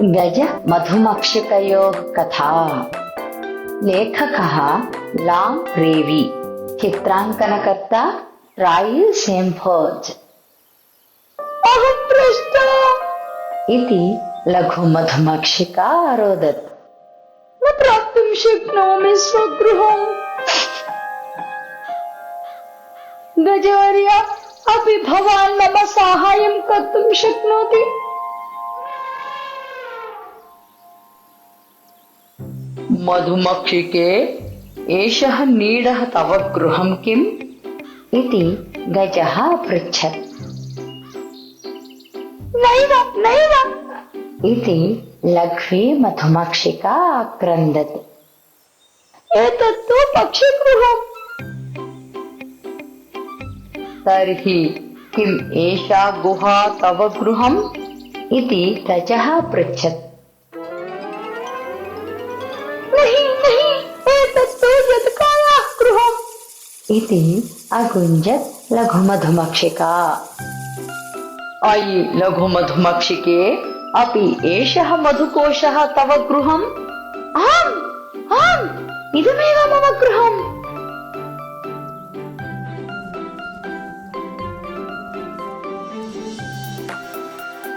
गज मधुमक्षिकयोः कथा। लेखकः लांग रेवी, चित्रांकनकर्ता राइल सेम्फोर्ज। अहं पृष्टा इति लघुमधुमक्षिका अरोदत्। न प्राप्तुं शक्नोमि स्वगृहम्। गजवर्य, अपि भवान् मम साहाय्यं कर्तुं शक्नोति? मधुमक्षिके, एषः नीडः तव गृहं किम्? इति गजः अपृच्छत्। नैव नैव इति लघ्वी मधुमक्षिका आक्रन्दत्। एतत्तु पक्षिगृहम्। तर्हि किम् एषा गुहा तव गृहम्? इति गजः अपृच्छत्। नहीं नहीं, एतत्तु यत्कायाः गृहम्। इति अगुञ्जत् लघुमधुमक्षिका। अयि लघुमधुमक्षिके, अपि एषः मधुकोशः तव गृहम्? आम् आम्, इदमेव मम गृहम्।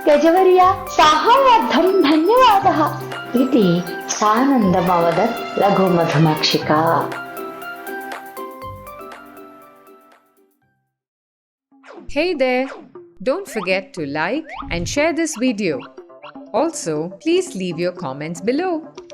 गजवर्य, साहाय्यार्थं धन्यवादः इति सानन्दमवदत् लघुमधुमक्षिका। Hey there! Don't forget to like and share this video. Also, please leave your comments below.